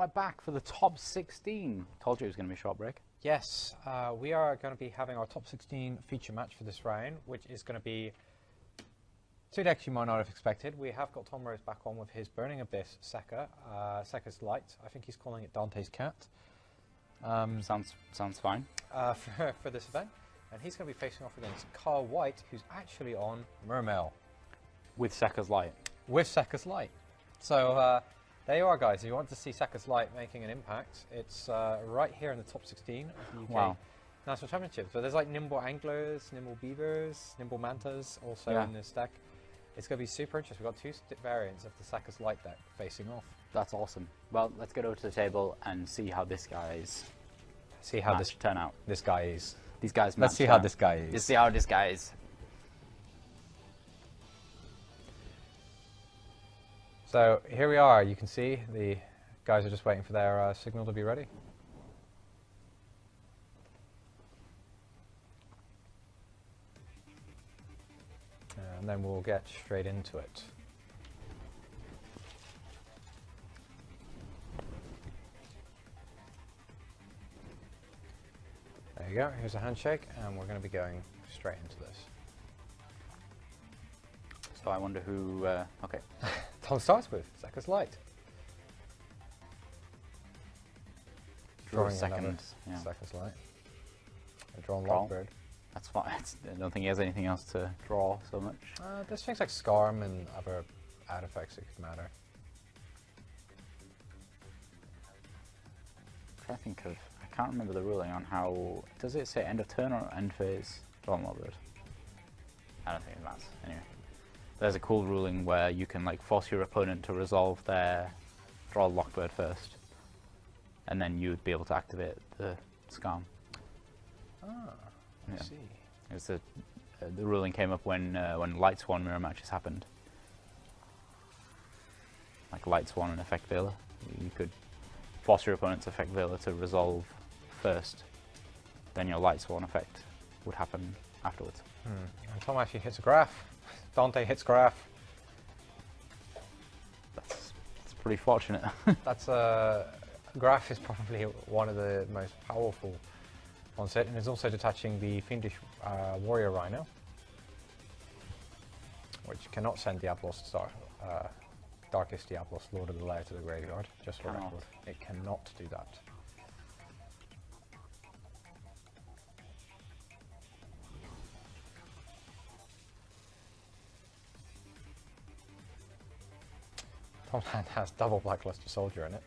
my back for the top 16. Told you it was going to be a short break. Yes, we are going to be having our top 16 feature match for this round, which is going to be two decks you might not have expected. We have got Tom Rose back on with his Burning Abyss Sekka, Sekka's Light. I think he's calling it Dante's Cat. Sounds fine. For this event. And he's going to be facing off against Carl White, who's actually on Mermail. With Sekka's Light. With Sekka's Light. So there you are, guys. If you want to see Sekka's Light making an impact, it's right here in the top 16 of the UK National Championship. So there's like Nimble Anglers, Nimble Beavers, Nimble Mantas also in this deck. It's going to be super interesting. We've got two variants of the Sekka's Light deck facing off. That's awesome. Well, let's get over to the table and see how this guy's match turn out. This guy is. These guys. Let's see how this guy is. Let's see how this guy is. So here we are. You can see the guys are just waiting for their signal to be ready. And then we'll get straight into it. There you go. Here's a handshake, and we're going to be going straight into this. So I wonder who... okay. Tom starts with Sekka's Light. Draw a second. Yeah. Sekka's Light. Drawn Draw. Lockbird. That's fine. I don't think he has anything else to draw so much. There's things like Scarm and other artifacts that could matter. I think of... I can't remember the ruling on how... Does it say end of turn or end phase? Drawn Lockbird. I don't think it matters. Anyway. There's a cool ruling where you can like force your opponent to resolve their draw Lockbird first, and then you would be able to activate the Scarm. Ah, I see. It was the ruling came up when Light Swan mirror matches happened. Like Light Swan and Effect Veiler, you could force your opponent's Effect Veiler to resolve first, then your Light Swan effect would happen afterwards. And Tom actually hits a graph. Dante hits graph. That's pretty fortunate. That's graph is probably one of the most powerful on set, and is also detaching the Fiendish Warrior Rhino, which cannot send Diablos Darkest Diablos Lord of the Lair to the graveyard. Just for record, it cannot do that. Tom's hand has double Blackluster Soldier in it.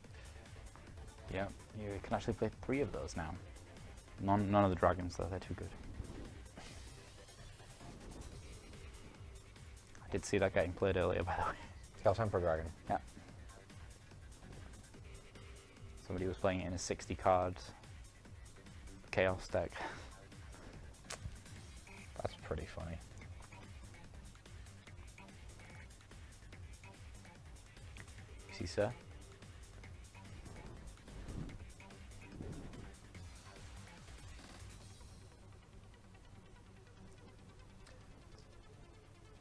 Yeah, you can actually play 3 of those now. None of the dragons though, they're too good. I did see that getting played earlier, by the way. Chaos Emperor Dragon. Yeah. Somebody was playing it in a 60 card Chaos deck. That's pretty funny. See, sir?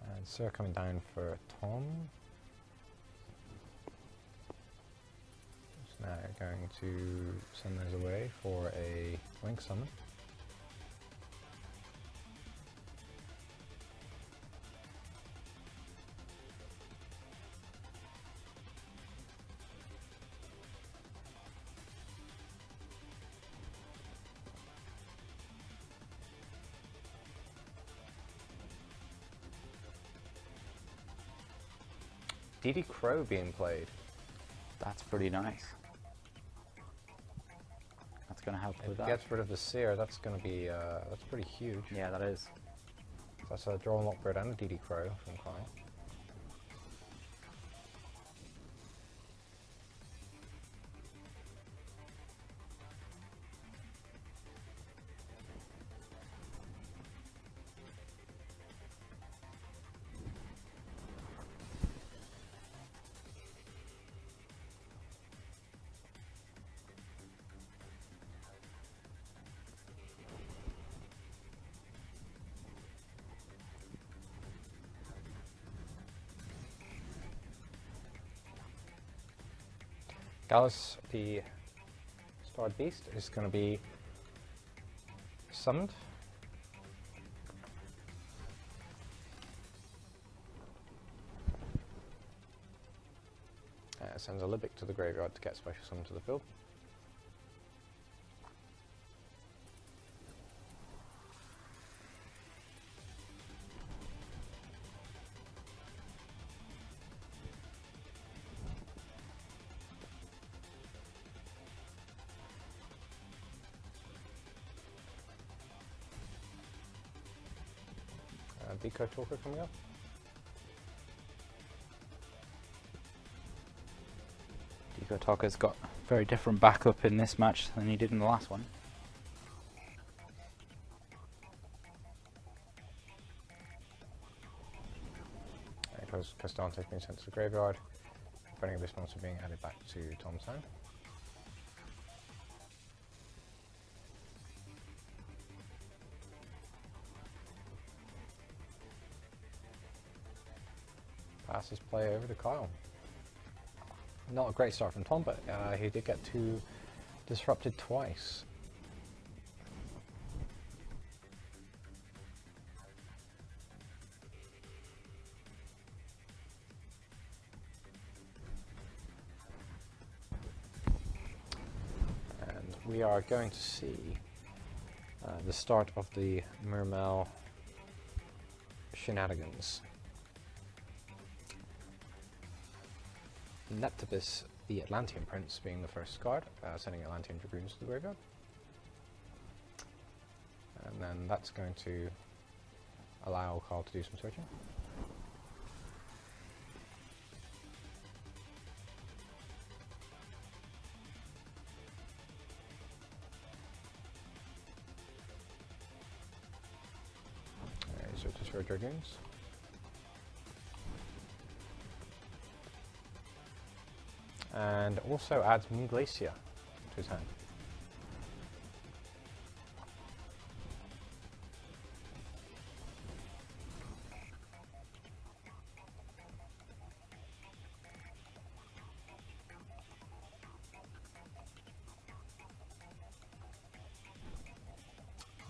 And Sir coming down for Tom. Just now going to send those away for a Link Summon. DD Crow being played. That's pretty nice. That's going to help with that. Gets rid of the Seer. That's going to be that's pretty huge. Yeah, that is. That's a Draw Lockbird and a DD Crow from Kyle. Gallus, the Starred Beast, is going to be summoned. Sends a Libic to the graveyard to get special summon to the field. Deco Talker coming up. Deco Talker's got very different backup in this match than he did in the last one. It was Castante's being sent to the graveyard. Burning Abyss monster being added back to Tom's hand. Passes play over to Kyle. Not a great start from Tom, but he did get two disrupted twice. And we are going to see the start of the Mermail shenanigans. Neptibus, the Atlantean Prince, being the first card, sending Atlantean Dragoons to the graveyard. And then that's going to allow Carl to do some searching. He searches for Dragoons. And also adds Moon Glacier to his hand.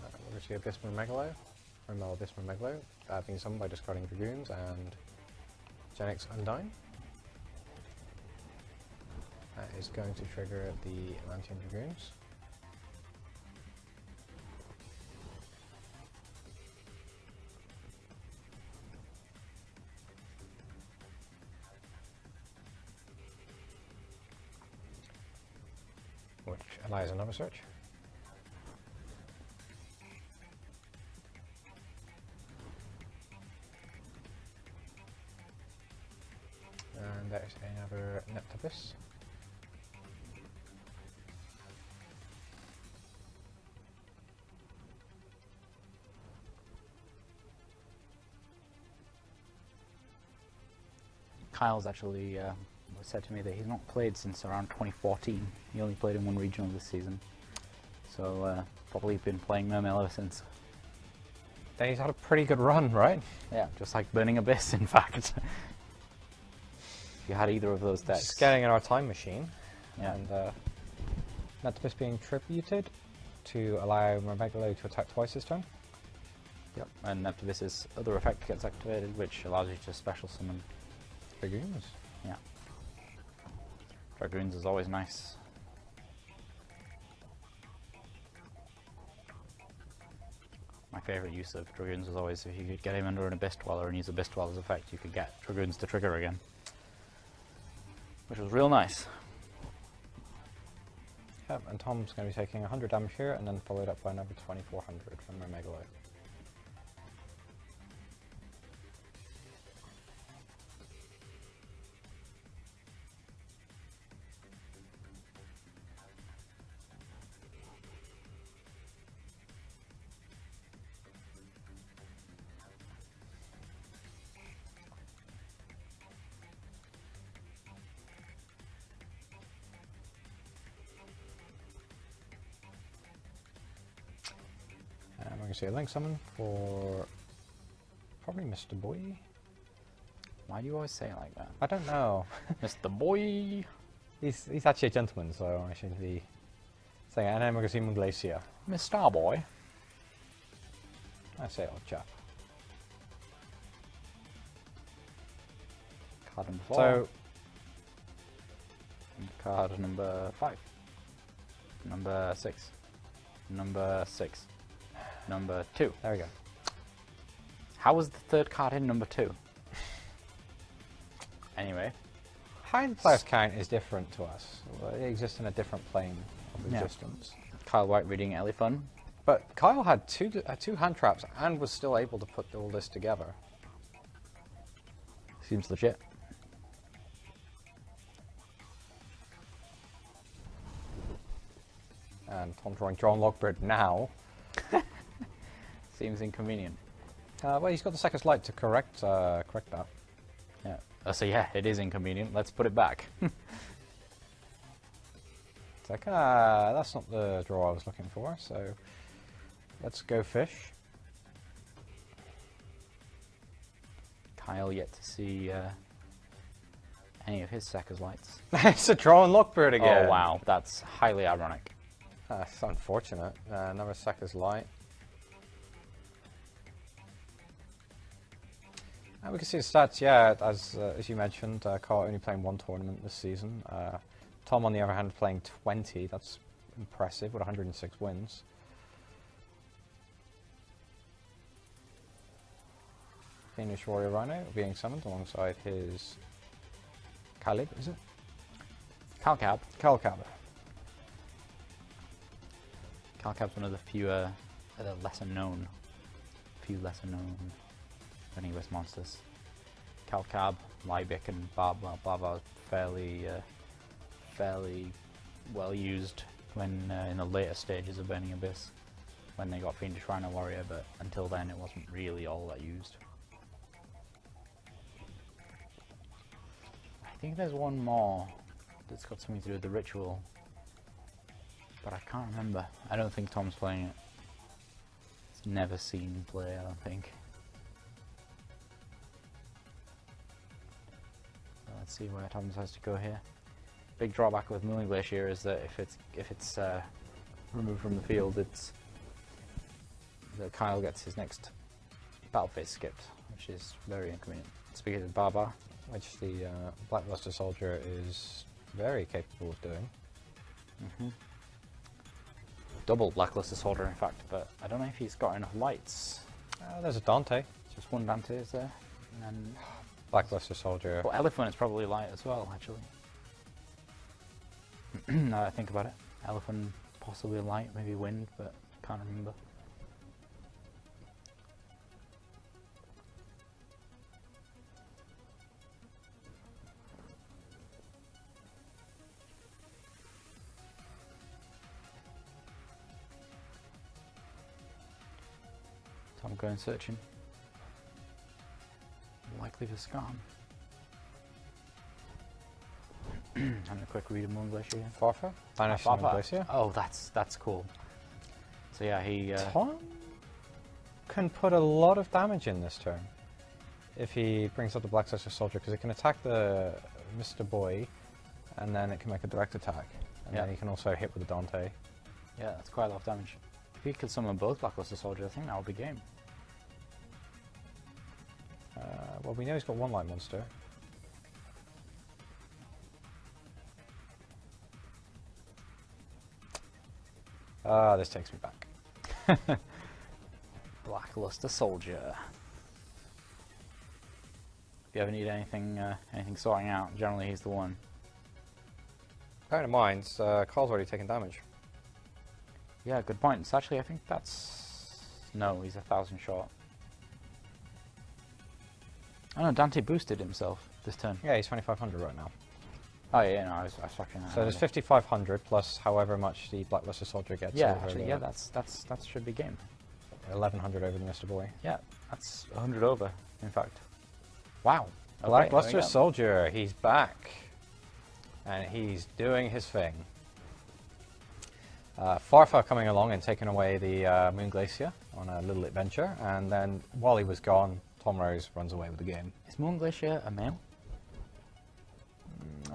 We're going to see Abyss Mermail, Abyss Mermail, being summoned by discarding Dragoons and Genix Undyne. That is going to trigger the Atlantean Dragoons. Which allows another search. And that is another Neptibus. Kyle's actually said to me that he's not played since around 2014. He only played in one regional this season. So probably been playing Mermail ever since. Then he's had a pretty good run, right? Yeah, just like Burning Abyss, in fact. If you had either of those decks. Just getting in our time machine. Yeah. And Neptibus being tributed to allow Mermail to attack twice this turn. Yep. And Neptibus's other effect gets activated, which allows you to special summon Dragoons. Yeah. Dragoons is always nice. My favourite use of Dragoons is always if you could get him under an Abyss Dweller and use Abyss Dweller's effect, you could get Dragoons to trigger again. Which was real nice. Yep, and Tom's going to be taking 100 damage here and then followed up by another 2400 from Mermail. And we're going to see a Link Summon for probably Mr. Boy. Why do you always say it like that? I don't know. Mr. Boy! He's actually a gentleman, so I shouldn't be saying it. And then we're going to see Moon Glacier. Miss Starboy. I say old chap. Card number 4. So, card number 5. Number 6. Number 6. Number 2. there we go. How was the third card in number 2? Anyway. How the player's count is different to us. It exists in a different plane of existence. Kyle White reading Elefun. But Kyle had two hand traps and was still able to put all this together. Seems legit. And Tom's drawing John Lockbird now. Seems inconvenient. Well, he's got the Second's Light to correct that. Yeah. So yeah, it is inconvenient. Let's put it back. It's like, that's not the draw I was looking for, so let's go fish. Kyle yet to see any of his Second's Lights. It's a draw and Lockbird again. Oh wow, that's highly ironic. That's unfortunate. Another Second's Light. And we can see the stats, yeah, as you mentioned, Kyle only playing 1 tournament this season. Tom, on the other hand, playing 20. That's impressive with 106 wins. Danish Warrior Rhino being summoned alongside his Calib, is it? Calcab. Calcab. Calcab's one of the fewer, lesser known Benny-West monsters. Calcab, Lybic, and Barbar. Barbar's fairly well used when in the later stages of Burning Abyss, when they got Fiendish Rhino Warrior, but until then it wasn't really all that used. I think there's one more that's got something to do with the ritual, but I can't remember. I don't think Tom's playing it. It's never seen play, I don't think. Let's see where Tom decides to go here. Big drawback with Moon Glacier is that if it's removed from the field, it's that Kyle gets his next battle phase skipped, which is very inconvenient. Speaking of Barbar, Which the Blackluster Soldier is very capable of doing. Double Blackluster Soldier, in fact, but I don't know if he's got enough lights. There's a Dante. Just one Dante is there, and then Blackluster Soldier. well, Elephant is probably light as well, actually. Now that I think about it, Elephant possibly light, maybe wind, but can't remember. So I'm going searching. Likely for Scarn. Having a quick read of Moon Glacier again. Farfa? Banish Farfa. Moon Glacier. Oh, that's cool. So yeah, he... Tom can put a lot of damage in this turn if he brings up the Blackluster Soldier, because it can attack the Mr. Boy, and then it can make a direct attack. And then he can also hit with the Dante. Yeah, that's quite a lot of damage. If he could summon both Blackluster Soldiers, I think that would be game. Well, we know he's got one light monster. This takes me back. Blackluster Soldier. If you ever need anything sorting out, generally he's the one. Bearing in mind, Carl's already taken damage. Yeah, good point. It's actually, I think that's... No, he's 1,000 short. Oh no, Dante boosted himself this turn. Yeah, he's 2,500 right now. Oh yeah, no, I was factoring that. So there's 5,500 plus however much the Blackluster Soldier gets. Yeah, over actually, yeah, that should be game. 1,100 over the Mr. Boy. Yeah, that's 100 over, in fact. Wow. Okay, Blackluster Soldier, he's back. And he's doing his thing. Farfa coming along and taking away the Moon Glacier on a little adventure, and then while he was gone, Tom Rose runs away with the game. Is Moon Glacier a male?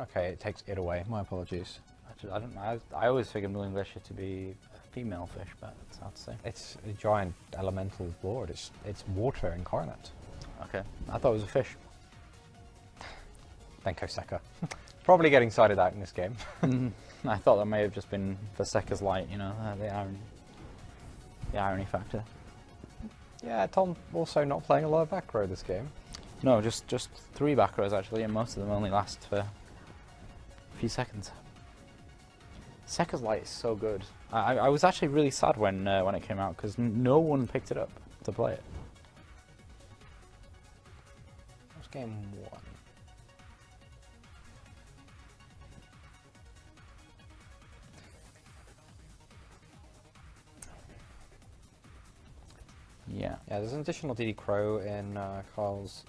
Okay, it takes it away. My apologies. I don't know. I always figured Moonglacier to be a female fish, but it's hard to say. It's a giant elemental lord. It's water incarnate. Okay, I thought it was a fish. Benko Sekka. Probably getting sided out in this game. I thought that may have just been for Sekka's light, you know, the irony factor. Yeah, Tom also not playing a lot of back row this game. No, just 3 back rows actually, and most of them only last for a few seconds. Sekka's light is so good. I was actually really sad when it came out because no one picked it up to play it. That was game 1. Yeah. Yeah, there's an additional DD Crow in Kyle's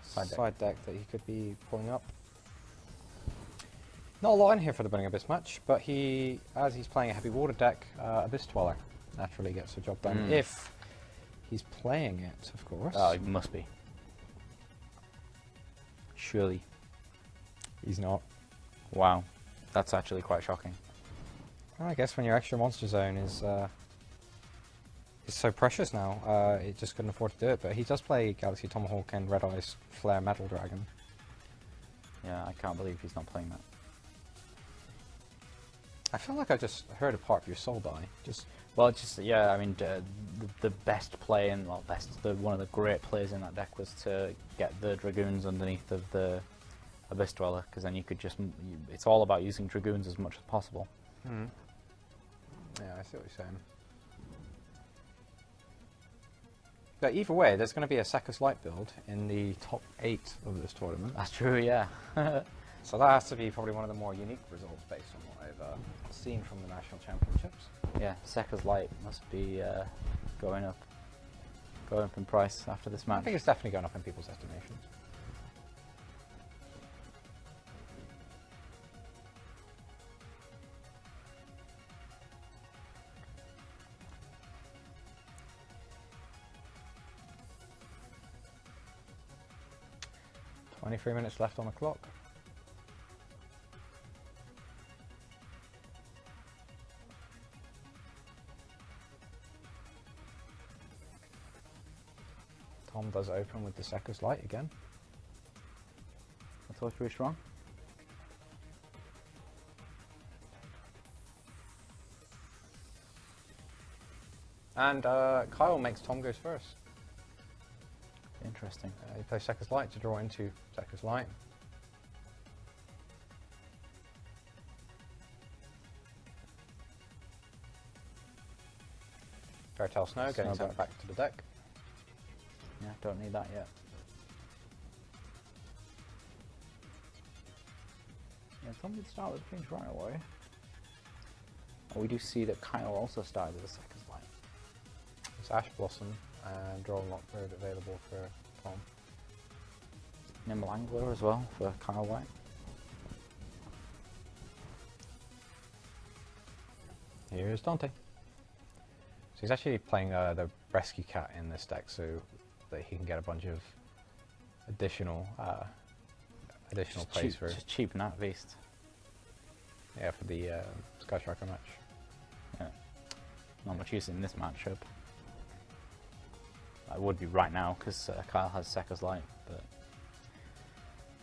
side deck that he could be pulling up. Not a lot in here for the Burning Abyss match, but as he's playing a heavy water deck, Abyss Dweller naturally gets the job done. If he's playing it, of course. Oh, it must be. Surely. He's not. Wow. That's actually quite shocking. Well, I guess when your extra monster zone is so precious now, it just couldn't afford to do it. But he does play Galaxy Tomahawk and Red Eyes Flare Metal Dragon. Yeah, I can't believe he's not playing that. I feel like I just heard a part of your soul die. Yeah. I mean, the best play and one of the great plays in that deck was to get the Dragoons underneath of the Abyss Dweller, because then you could it's all about using Dragoons as much as possible. Yeah, I see what you're saying. But either way, there's going to be a Sekka's Light build in the top 8 of this tournament. That's true, yeah. So that has to be probably one of the more unique results based on what I've seen from the National Championships. Yeah, Sekka's Light must be going up in price after this match. I think it's definitely going up in people's estimations. "23 minutes left on the clock." Tom does open with the Sekka's Light again. That's always pretty strong. And Kyle makes Tom goes first. Interesting. He plays Sekka's Light to draw into Sekka's Light. Fairytale Snow getting sent back to the deck. Yeah, don't need that yet. Yeah, Tom did start with things right away. And we do see that Kyle also started with a Sekka's Light. It's Ash Blossom and Draw Lock Bird available for Tom. Nimble Angler as well for Kyle White. Here's Dante. So he's actually playing the Rescue Cat in this deck so that he can get a bunch of additional plays through. Just cheap Nat Beast. Yeah, for the Sky Striker match. Yeah. Not much use in this matchup. I would be right now because Kyle has Sekka's Light, but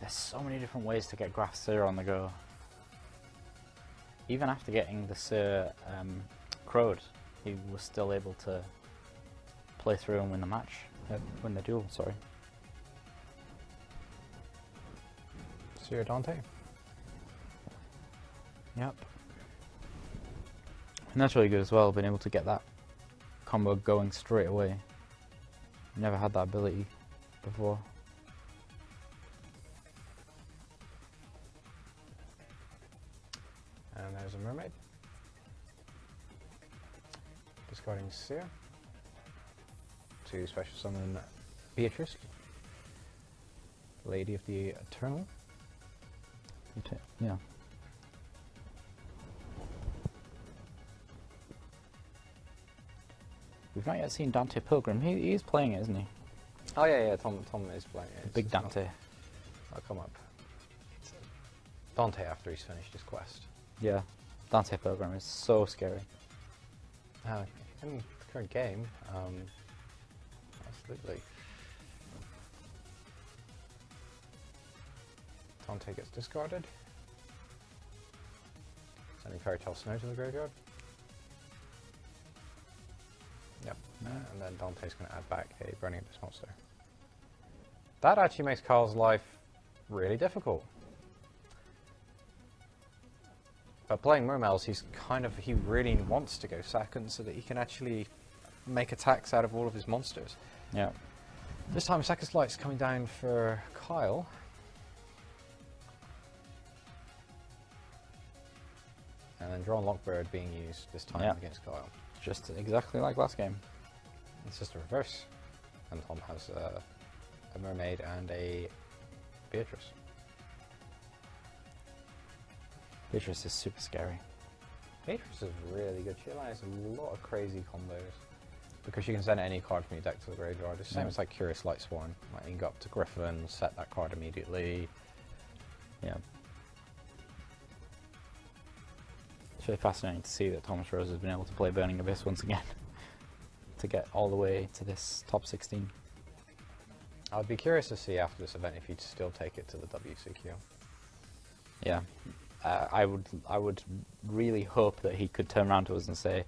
there's so many different ways to get Graf Sir on the go. Even after getting the Sir crowed, he was still able to play through and win the match, win the duel, sorry. Sir Dante. Yep. And that's really good as well, being able to get that combo going straight away. Never had that ability before. And there's a Mermaid. Discarding Seer to special summon Beatrice, Lady of the Eternal. Yeah. We've not yet seen Dante Pilgrim. He is playing it, isn't he? Oh yeah, Tom is playing it. Big Dante. I'll come up. Dante after he's finished his quest. Yeah, Dante program is so scary. In the current game, absolutely. Dante gets discarded. Sending Fairy Tale Snow to the graveyard. Yep, and then Dante's going to add back a Burning Abyss monster. That actually makes Carl's life really difficult. But playing Mermails, he really wants to go second so that he can actually make attacks out of all of his monsters. Yeah. This time Second Light's coming down for Kyle. And then Drawn Lockbird being used this time against Kyle. Just exactly like last game. It's just a reverse. And Tom has a Mermaid and a Beatrice. Beatrice is super scary. Beatrice is really good. She allows a lot of crazy combos. Because you can send any card from your deck to the graveyard. It's the same as like Curious Lightsworn. Like you can go up to Griffin, set that card immediately. Yeah. It's really fascinating to see that Thomas Rose has been able to play Burning Abyss once again. To get all the way to this top 16. I'd be curious to see after this event if he'd still take it to the WCQ. Yeah. I would really hope that he could turn around to us and say,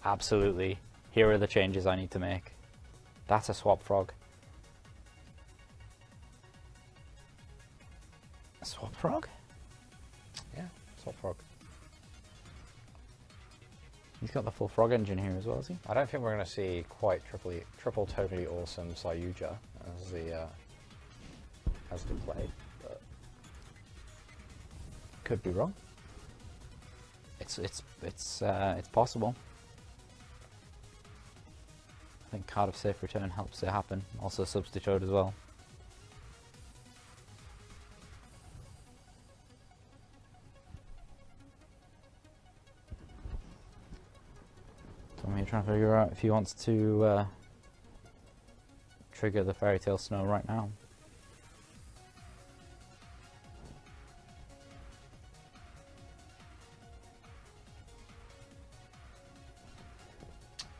absolutely, here are the changes I need to make. That's a swap frog. A swap frog? Yeah, swap frog. He's got the full frog engine here as well, has he? I don't think we're going to see quite triple totally awesome Sayuja as the play, but could be wrong. It's possible. I think Card of Safe Return helps it happen. Also Substitute as well. So I'm here trying to figure out if he wants to trigger the Fairy Tale Snow right now.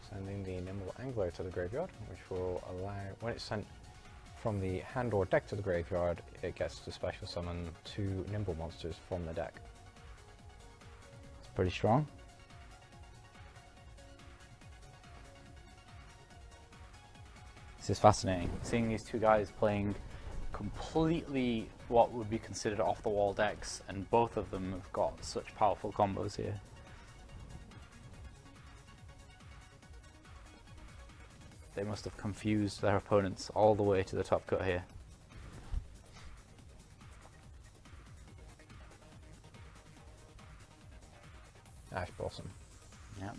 Sending the Nimble Angler to the graveyard, which will allow, when it's sent from the hand or deck to the graveyard, it gets to special summon 2 Nimble monsters from the deck. It's pretty strong. This is fascinating. Seeing these two guys playing completely what would be considered off-the-wall decks, and both of them have got such powerful combos here. They must have confused their opponents all the way to the top cut here. Ash Blossom. Yeah.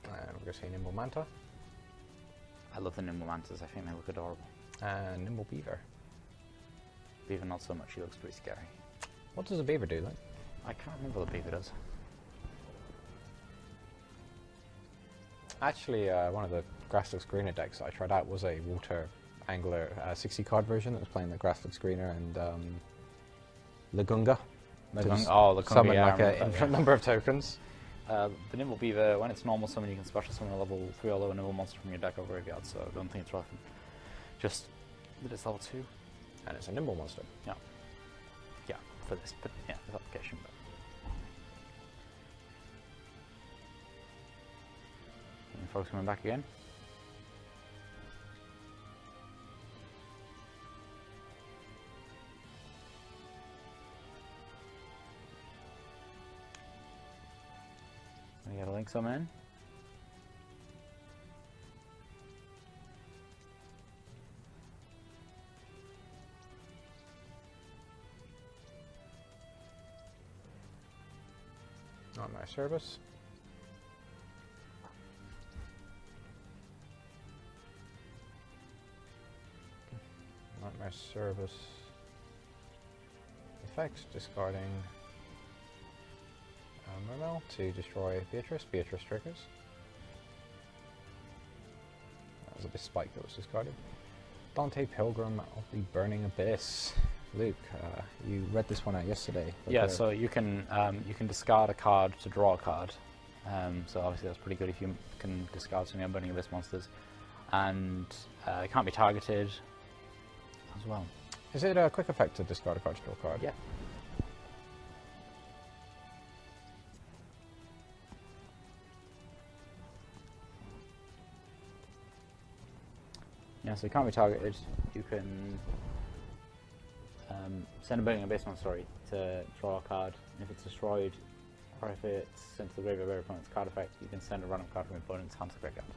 And we're going to see Nimble Manta. I love the Nimble Mantas. I think they look adorable. And Nimble Beaver. Beaver not so much. He looks pretty scary. What does a beaver do then? I can't remember what the Beaver does. Actually, one of the Grassless Screener decks that I tried out was a Water Angler 60 card version that was playing the Grassless Screener and Lagunga. Lagunga, Summon yeah, like an infinite number of tokens. The Nimble Beaver, when it's normal summon, you can special summon a level 3 or lower Nimble monster from your deck or graveyard, so I don't think it's relevant. Just that it's level 2. And it's a Nimble monster. Yeah. Yeah, for this, but yeah, this application. But. And folks coming back again. We got a link summon in. Nightmare Service. Nightmare Service. Effects, discarding Mermail to destroy Beatrice. Beatrice triggers. That was a bit spike that was discarded. Dante Pilgrim of the Burning Abyss. Luke, you read this one out yesterday. Yeah, so you can discard a card to draw a card. So obviously that's pretty good if you can discard some of your Burning Abyss monsters. And it can't be targeted as well. Is it a quick effect to discard a card to draw a card? Yeah. Yeah, so it can't be targeted. You can send a Burning Abyss monster to draw a card. And if it's destroyed, or if it's sent to the graveyard of your opponent's card effect, you can send a random card from your opponent's hand to the graveyard.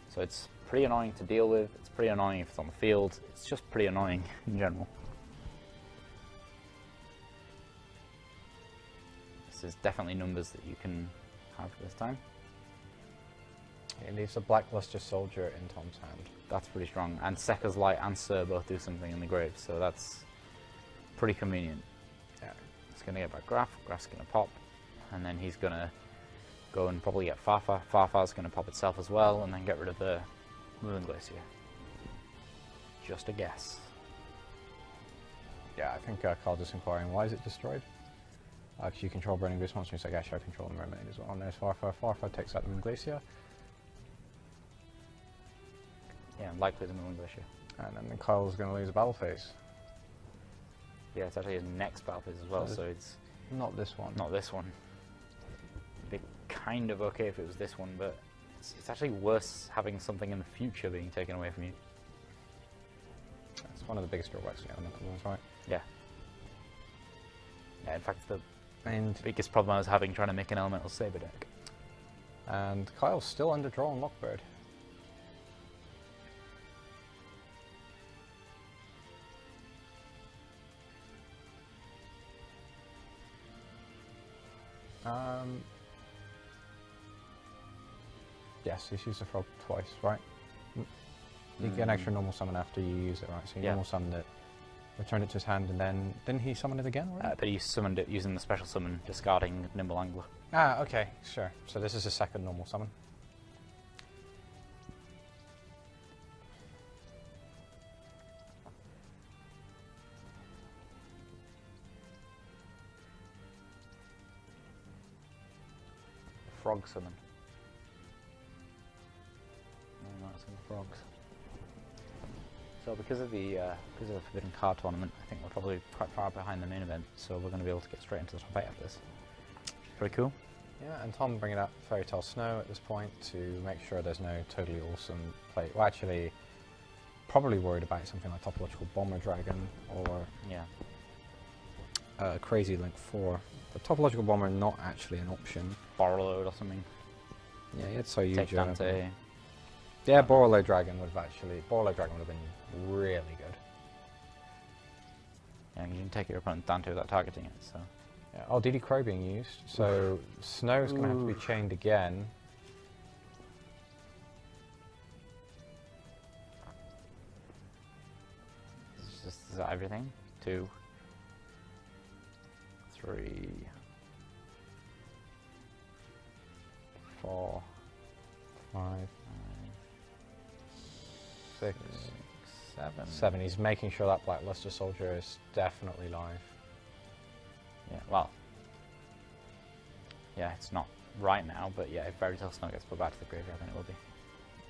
So it's pretty annoying to deal with. It's pretty annoying if it's on the field. It's just pretty annoying in general. This is definitely numbers that you can have this time. It leaves a Blackluster Soldier in Tom's hand. That's pretty strong. And Sekka's Light and Sir both do something in the grave, so that's pretty convenient. Yeah. It's going to get back Graf. Graf's going to pop. And then he's going to go and probably get Farfa. Farfa's going to pop itself as well, and then get rid of the Moon Glacier. Just a guess. Yeah, I think Carl's just inquiring, why is it destroyed? Because you control Burning Abyss monster, and it's like, actually I control Mermail as well. And there's Farfa. Farfa takes out the Moon Glacier. Yeah, likely the Moon Glacier. And then Kyle's going to lose a battle phase. Yeah, it's actually his next battle phase as well, so it's not this one. Not this one. It'd be kind of okay if it was this one, but it's actually worse having something in the future being taken away from you. It's one of the biggest drawbacks to the elemental ones, right? Yeah. Yeah, in fact, the biggest problem I was having trying to make an elemental saber deck. And Kyle's still under draw on Lockbird. Yes, he's used the frog twice, right? You get an extra normal summon after you use it, right? So you normal summoned it, returned it to his hand, and then didn't he summon it again? Right? But he summoned it using the special summon, discarding Nimble Angler. Ah, okay, sure. So this is his second normal summon. Frog summon. That's some frogs. So because of the Forbidden Card Tournament, I think we're probably quite far behind the main event, so we're going to be able to get straight into the top 8 after this. Pretty cool. Yeah, and Tom bringing up Fairy Tale Snow at this point to make sure there's no totally awesome play. Well, actually, probably worried about something like Topological Bomber Dragon or Crazy Link 4. The Topological Bomber not actually an option. Borrowload or something. Yeah, it's so huge. Take Dante. Yeah, Borrowload Dragon would have been really good. Yeah, you can take your opponent Dante without targeting it, so. Yeah. Oh, DD Crow being used. So Snow's going to have to be chained again. Is that everything? 2, 3, 4, 5, 6, 7. 7. He's making sure that Blackluster Soldier is definitely live. Yeah, well. Yeah, it's not right now, but yeah, if Fairy Tale Snow gets put back to the graveyard, then it will be.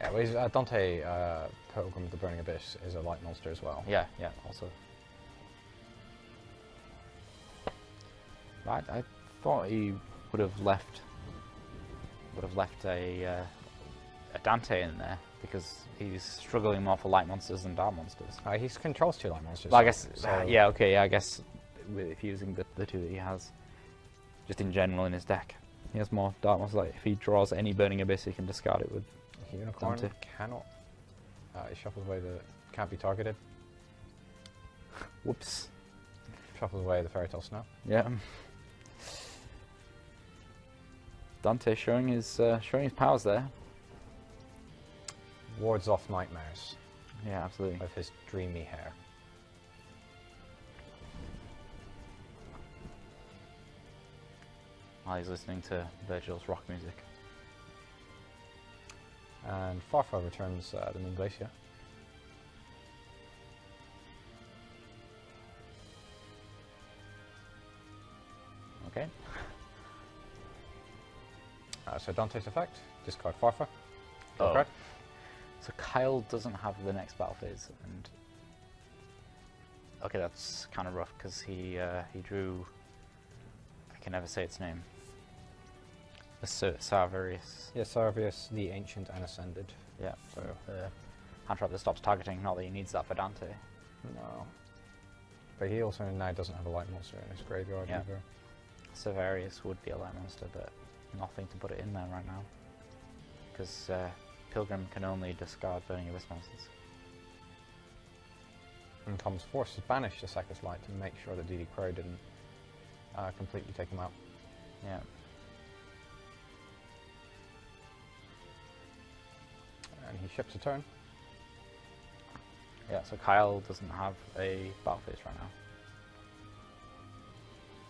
Yeah, well, Dante Pilgrim of the Burning Abyss is a light monster as well. Yeah, yeah, also. Right, I thought he would have left a Dante in there because he's struggling more for light monsters than dark monsters. He controls 2 light monsters. Well, I guess, so yeah, okay, I guess if using the 2 that he has, just in general in his deck, he has more dark monsters. Like if he draws any Burning Abyss, he can discard it with Unicorn. Dante. Cannot. It shuffles away can't be targeted. Whoops. Shuffles away the Fairy Tale Snow. Yeah. Dante showing his powers there. Wards off nightmares. Yeah, absolutely. With his dreamy hair. While he's listening to Virgil's rock music. And Farfa returns the Moon Glacier. Okay. So Dante's effect, discard Farfa. Oh. Card. So Kyle doesn't have the next battle phase, and okay, that's kind of rough because he drew. I can never say its name. The Sarvarius. Yeah, Sarvius, the Ancient and Ascended. Yeah. So hand trap that stops targeting. Not that he needs that for Dante. No. But he also now doesn't have a light monster in his graveyard either. Sarvarius would be a light monster, but nothing to put it in there right now because Pilgrim can only discard Burning Abyss monsters. And Tom's forced to banish the Sacrifice Light to make sure that DD Crow didn't completely take him out. Yeah. And he ships a turn. Yeah, so Kyle doesn't have a battle phase right now,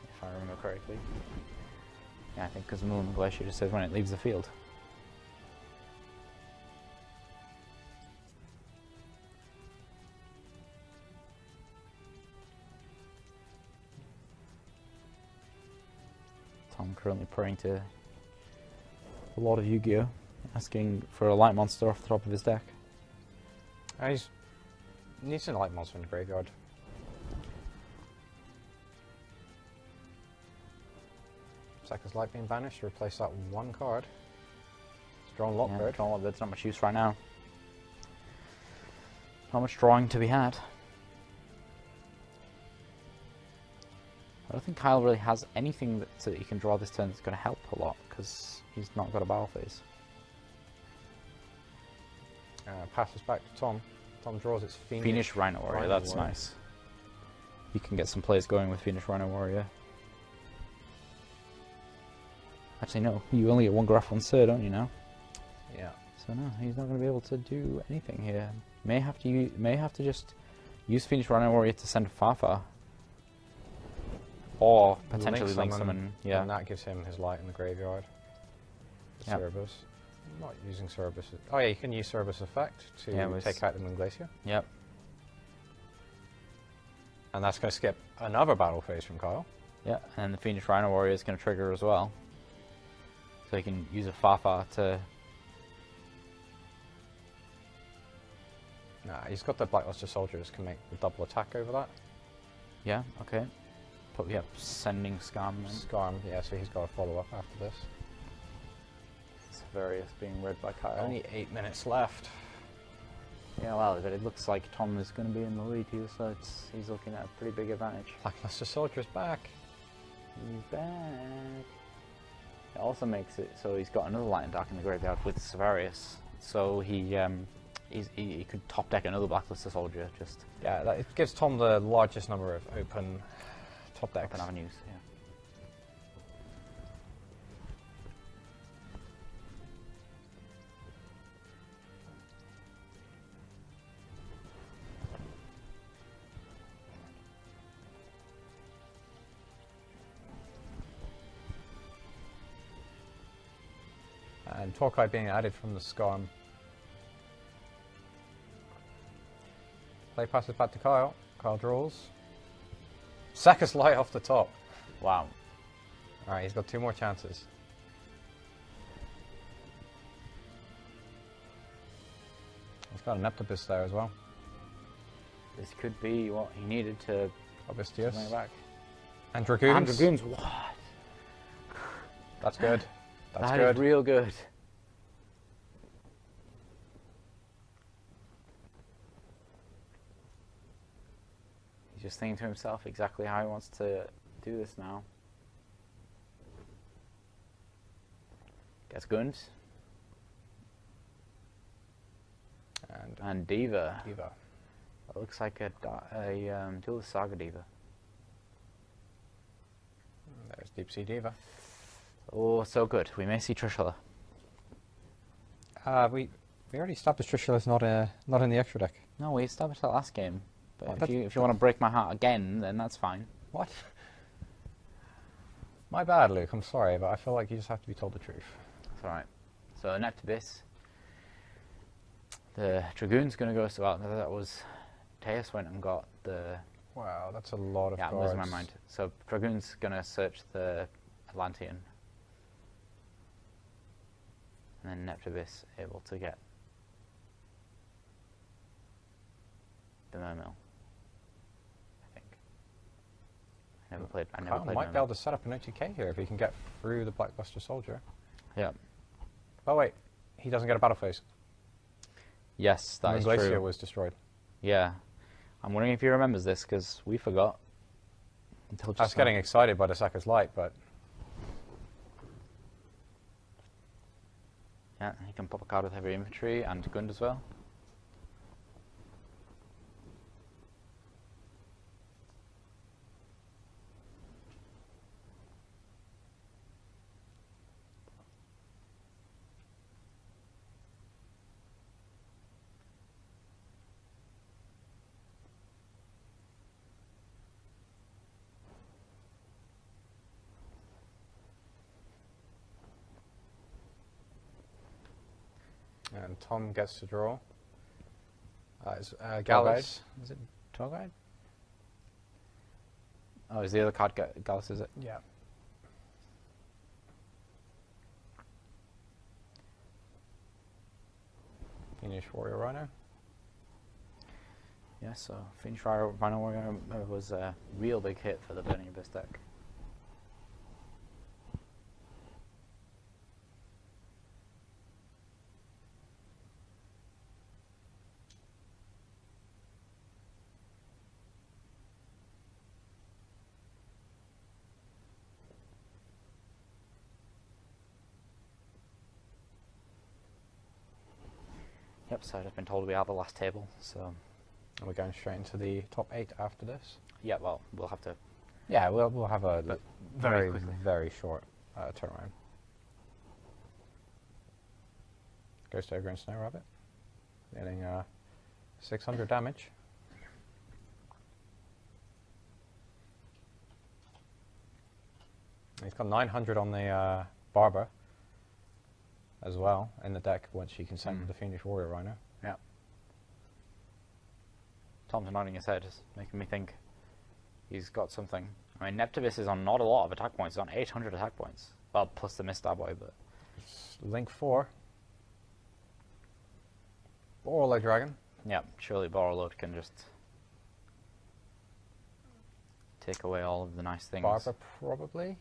if I remember correctly. Yeah, I think because Moon Glacier just says when it leaves the field. Tom currently praying to a lot of Yu-Gi-Oh! Asking for a light monster off the top of his deck. He needs a light monster in the graveyard. Sacrifice Light being banished, replace that one card. It's drawn Lockbird. Drawn Lockbird's not much use right now. Not much drawing to be had. I don't think Kyle really has anything that he can draw this turn that's going to help a lot, because he's not got a battle phase. Passes back to Tom. Tom draws its Fiendish Rhino Warrior, that's nice. You can get some plays going with Fiendish Rhino Warrior. Actually, no, you only get one graph on Sir, don't you now? Yeah. So no, he's not going to be able to do anything here. May have to just use Fiendish Rhino Warrior to send Farfa. Or potentially link summon, yeah. And that gives him his light in the graveyard. Yep. Cerberus. Not using Cerberus. Oh yeah, you can use Cerberus effect to take out the Moon Glacier. Yep. And that's going to skip another battle phase from Kyle. Yeah, and the Fiendish Rhino Warrior is going to trigger as well. So he can use a Farfa to... Nah, he's got the Blackluster Soldiers, can make the double attack over that. Yeah, okay. But yeah, sending Scarm. Scarm, yeah, so he's got to follow up after this. Various being read by Kyle. Only 8 minutes left. Yeah, well, but it looks like Tom is going to be in the lead here, so he's looking at a pretty big advantage. Blackluster Soldier's back. He's back. It also makes it so he's got another Light and Dark in the graveyard with Severius, so he could top deck another Blackluster Soldier. Just yeah, it gives Tom the largest number of open top decks. Open avenues. Yeah. And Torkai being added from the Scarm. Play passes back to Kyle. Kyle draws. Sacrifice Light off the top. Wow. Alright, he's got 2 more chances. He's got an Neptibus there as well. This could be what he needed to Obistius. bring it back. And Dragoons. And Dragoons, what? That's good. That's That good. is real good. He's just thinking to himself exactly how he wants to do this now. Gets Guns. And Diva. Diva. That looks like a Duelist Saga Diva. There's Deep Sea Diva. Oh, so good. We may see Trishula. We already established Trishula's not in the extra deck. No, we established that last game. But What? if you want to break my heart again, then that's fine. What? My bad, Luke. I'm sorry, but I feel like you just have to be told the truth. That's alright. So, Neptibus. The Dragoon's going to go, so that was... Teus went and got the... Wow, that's a lot of yeah, cards. I'm losing my mind. So, Dragoon's going to search the Atlantean. And then Neptibus able to get the Mermail. I think. I never played Might Mermail. be able to set up an OTK here if he can get through the Blackbuster Soldier. Yeah. Oh wait, he doesn't get a battle phase. Yes, that is true. Glacier was destroyed. Yeah. I'm wondering if he remembers this, because we forgot. I was getting excited by the Sakka's Light, but... Yeah, he can pop a card with heavy infantry and Gund as well. And Tom gets to draw. Gallus. Is it Tour Guide? Oh, is the other card Gallus, is it? Yeah. Fiendish Warrior Rhino. Yeah, so Fiendish Rhino Warrior was a real big hit for the Burning Abyss deck. Yep, so I've just been told we have the last table, so... And we're going straight into the top 8 after this. Yeah, well, we'll have to... Yeah, we'll have a very, quickly. very short turnaround. Ghost Ogre and Snow Rabbit. Dealing 600 damage. He's got 900 on the Barber as well in the deck once you can send the Fiendish Warrior Rhino. Yeah. Tom's nodding his head, just making me think he's got something. I mean, Neptibus is on not a lot of attack points. He's on 800 attack points. Well, plus the Mist Boy, but... Link 4. Borload Dragon. Yeah, surely Borload can just take away all of the nice things. Barber, probably.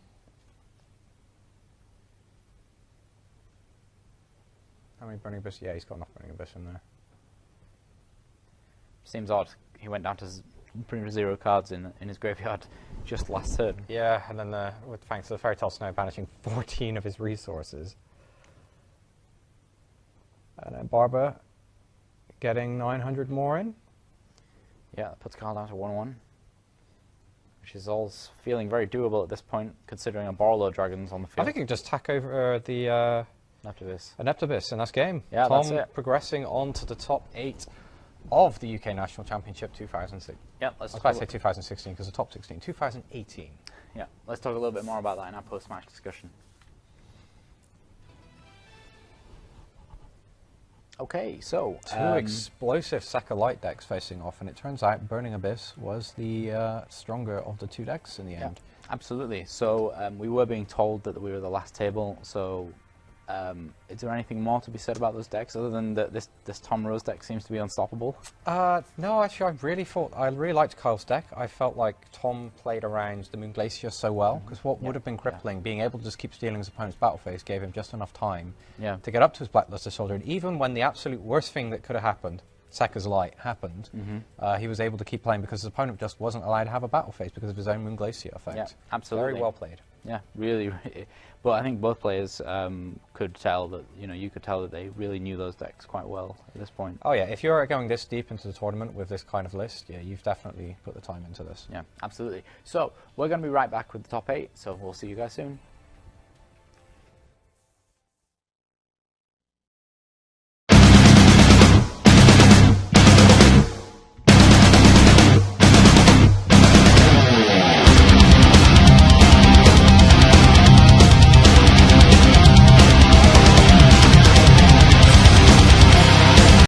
How many Burning Abyss? Yeah, he's got enough Burning Abyss in there. Seems odd. He went down to pretty much 0 cards in his graveyard just last turn. Yeah, and then with thanks to the Fairy Tale Snow banishing 14 of his resources. And then Barber getting 900 more in. Yeah, that puts Carl down to 1-1. Which is all feeling very doable at this point, considering a Borload Dragon's on the field. I think you can just tack over the... Neptibus. Neptibus, and that's game. Yeah, Tom that's it. Progressing on to the top 8 of the UK National Championship 2006. Yeah, I was about to say 2016 because the top 16, 2018. Yeah, let's talk a little bit more about that in our post-match discussion. Okay, so... Two explosive Sakka Light decks facing off, and it turns out Burning Abyss was the stronger of the 2 decks in the end. Absolutely. So we were being told that we were the last table, so... is there anything more to be said about those decks other than that this Tom Rose deck seems to be unstoppable? No, actually, I really liked Kyle's deck. I felt like Tom played around the Moon Glacier so well, because what would have been crippling, being able to just keep stealing his opponent's battle phase, gave him just enough time to get up to his Blackluster Soldier. And even when the absolute worst thing that could have happened, Sakka's Light, happened, he was able to keep playing because his opponent just wasn't allowed to have a battle phase because of his own Moon Glacier effect. Yeah, absolutely. Very well played. Yeah, really. But I think both players could tell that, you could tell that they really knew those decks quite well at this point. Oh yeah, if you're going this deep into the tournament with this kind of list, yeah, you've definitely put the time into this. Yeah, absolutely. So we're going to be right back with the top 8, so we'll see you guys soon.